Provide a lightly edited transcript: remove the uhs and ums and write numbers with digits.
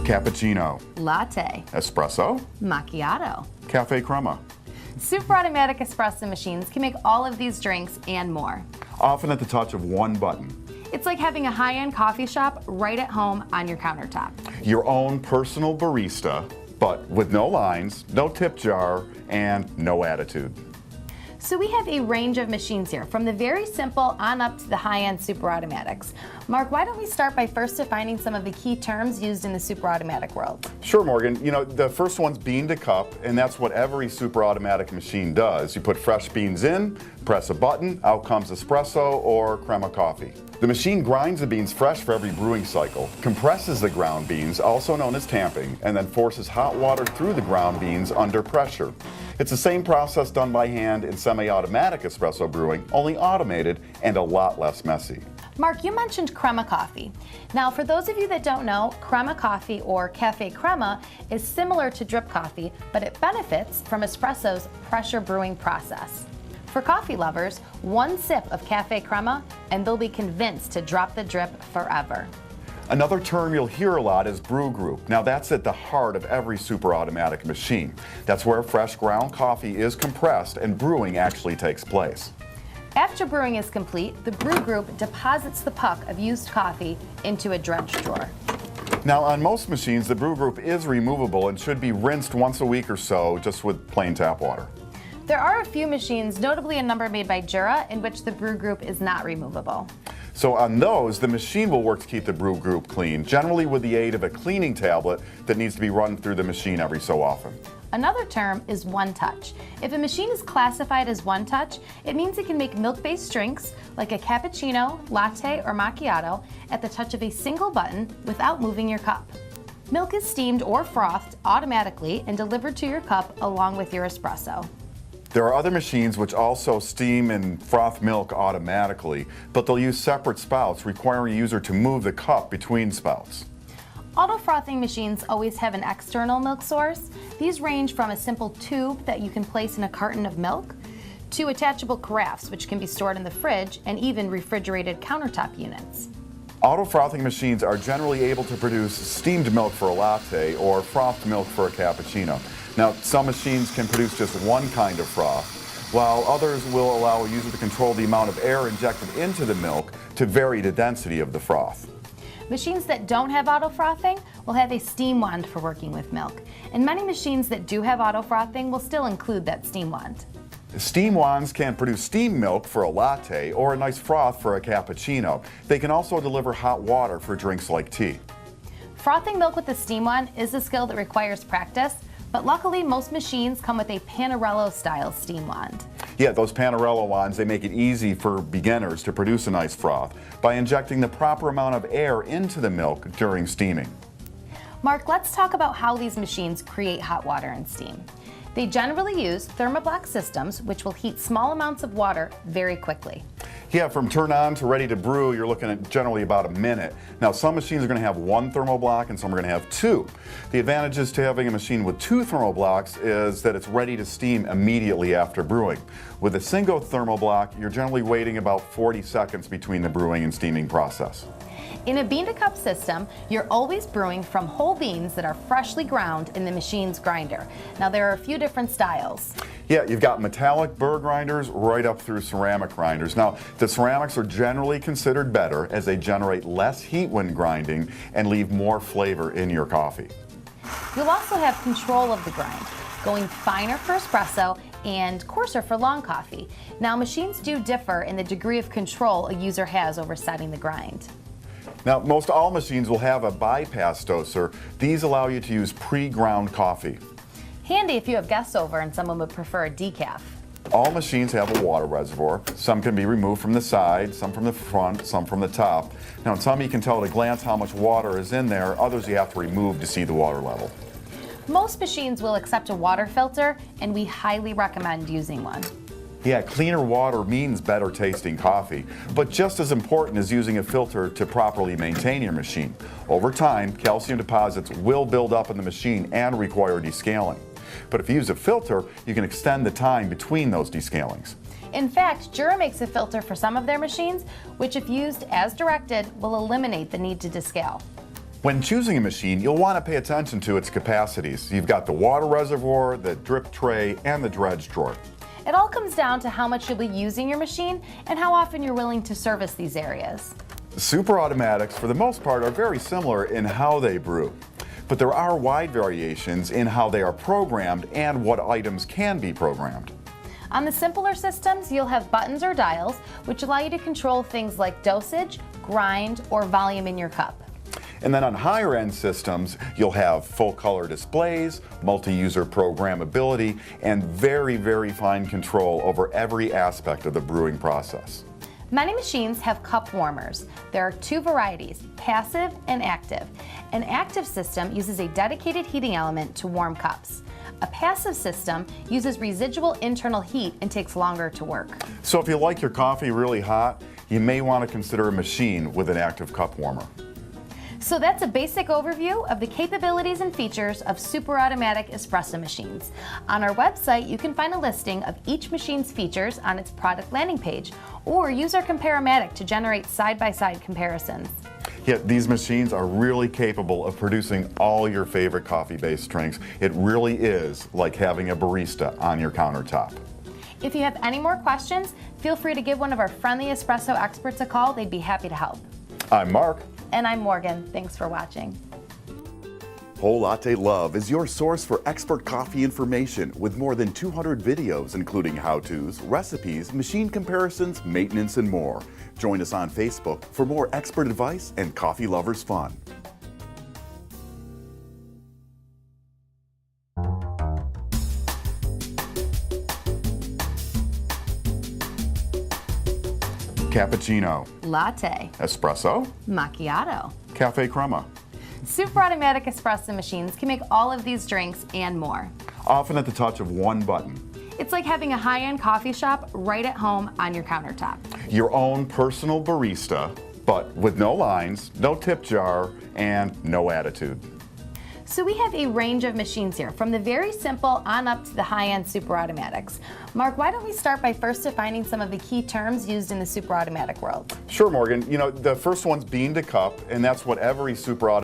Cappuccino, latte, espresso, macchiato. cafe crema. Super automatic espresso machines can make all of these drinks and more. Often at the touch of one button. It's like having a high-end coffee shop right at home on your countertop. Your own personal barista, but with no lines, no tip jar, and no attitude. So we have a range of machines here, from the very simple on up to the high-end super automatics. Mark, why don't we start by first defining some of the key terms used in the super automatic world? Sure, Morgan. You know, the first one's bean to cup, and that's what every super automatic machine does. You put fresh beans in, press a button, out comes espresso or crema coffee. The machine grinds the beans fresh for every brewing cycle, compresses the ground beans, also known as tamping, and then forces hot water through the ground beans under pressure. It's the same process done by hand in semi-automatic espresso brewing, only automated and a lot less messy. Mark, you mentioned crema coffee. Now, for those of you that don't know, crema coffee or cafe crema is similar to drip coffee, but it benefits from espresso's pressure brewing process. For coffee lovers, one sip of cafe crema and they'll be convinced to drop the drip forever. Another term you'll hear a lot is brew group. Now that's at the heart of every super automatic machine. That's where fresh ground coffee is compressed and brewing actually takes place. After brewing is complete, the brew group deposits the puck of used coffee into a dredge drawer. Now on most machines, the brew group is removable and should be rinsed once a week or so, just with plain tap water. There are a few machines, notably a number made by Jura, in which the brew group is not removable. So on those, the machine will work to keep the brew group clean, generally with the aid of a cleaning tablet that needs to be run through the machine every so often. Another term is one touch. If a machine is classified as one touch, it means it can make milk-based drinks like a cappuccino, latte, or macchiato at the touch of a single button without moving your cup. Milk is steamed or frothed automatically and delivered to your cup along with your espresso. There are other machines which also steam and froth milk automatically, but they'll use separate spouts, requiring a user to move the cup between spouts. Auto frothing machines always have an external milk source. These range from a simple tube that you can place in a carton of milk to attachable carafes, which can be stored in the fridge, and even refrigerated countertop units. Auto frothing machines are generally able to produce steamed milk for a latte or frothed milk for a cappuccino. Now, some machines can produce just one kind of froth, while others will allow a user to control the amount of air injected into the milk to vary the density of the froth. Machines that don't have auto frothing will have a steam wand for working with milk, and many machines that do have auto frothing will still include that steam wand. Steam wands can produce steamed milk for a latte or a nice froth for a cappuccino. They can also deliver hot water for drinks like tea. Frothing milk with a steam wand is a skill that requires practice, but luckily most machines come with a Panarello-style steam wand. Yeah, those Panarello wands, they make it easy for beginners to produce a nice froth by injecting the proper amount of air into the milk during steaming. Mark, let's talk about how these machines create hot water and steam. They generally use thermoblock systems, which will heat small amounts of water very quickly. Yeah, from turn on to ready to brew, you're looking at generally about a minute. Now, some machines are going to have one thermoblock and some are going to have two. The advantages to having a machine with two thermoblocks is that it's ready to steam immediately after brewing. With a single thermoblock, you're generally waiting about 40 seconds between the brewing and steaming process. In a bean-to-cup system, you're always brewing from whole beans that are freshly ground in the machine's grinder. Now, there are a few different styles. Yeah, you've got metallic burr grinders right up through ceramic grinders. Now, the ceramics are generally considered better as they generate less heat when grinding and leave more flavor in your coffee. You'll also have control of the grind, going finer for espresso and coarser for long coffee. Now, machines do differ in the degree of control a user has over setting the grind. Now, most all machines will have a bypass doser. These allow you to use pre-ground coffee. Handy if you have guests over and someone would prefer a decaf. All machines have a water reservoir. Some can be removed from the side, some from the front, some from the top. Now, in some you can tell at a glance how much water is in there. Others you have to remove to see the water level. Most machines will accept a water filter, and we highly recommend using one. Yeah, cleaner water means better tasting coffee, but just as important is using a filter to properly maintain your machine. Over time, calcium deposits will build up in the machine and require descaling. But if you use a filter, you can extend the time between those descalings. In fact, Jura makes a filter for some of their machines, which if used as directed, will eliminate the need to descale. When choosing a machine, you'll want to pay attention to its capacities. You've got the water reservoir, the drip tray, and the dredge drawer. It all comes down to how much you'll be using your machine and how often you're willing to service these areas. Super automatics, for the most part, are very similar in how they brew. But there are wide variations in how they are programmed and what items can be programmed. On the simpler systems, you'll have buttons or dials, which allow you to control things like dosage, grind, or volume in your cup. And then on higher end systems, you'll have full color displays, multi-user programmability, and very, very fine control over every aspect of the brewing process. Many machines have cup warmers. There are two varieties, passive and active. An active system uses a dedicated heating element to warm cups. A passive system uses residual internal heat and takes longer to work. So if you like your coffee really hot, you may want to consider a machine with an active cup warmer. So that's a basic overview of the capabilities and features of super automatic espresso machines. On our website, you can find a listing of each machine's features on its product landing page, or use our Compare-O-Matic to generate side-by-side comparisons. Yet these machines are really capable of producing all your favorite coffee-based drinks. It really is like having a barista on your countertop. If you have any more questions, feel free to give one of our friendly espresso experts a call. They'd be happy to help. I'm Mark. And I'm Morgan. Thanks for watching. Whole Latte Love is your source for expert coffee information with more than 200 videos including how-tos, recipes, machine comparisons, maintenance, and more. Join us on Facebook for more expert advice and coffee lovers fun. Cappuccino, Latte, espresso, macchiato. cafe crema. Super automatic espresso machines can make all of these drinks and more. Often at the touch of one button. It's like having a high-end coffee shop right at home on your countertop. Your own personal barista, but with no lines, no tip jar, and no attitude. So we have a range of machines here, from the very simple on up to the high-end super automatics. Mark, why don't we start by first defining some of the key terms used in the super automatic world? Sure, Morgan. You know, the first one's bean to cup, and that's what every super automatic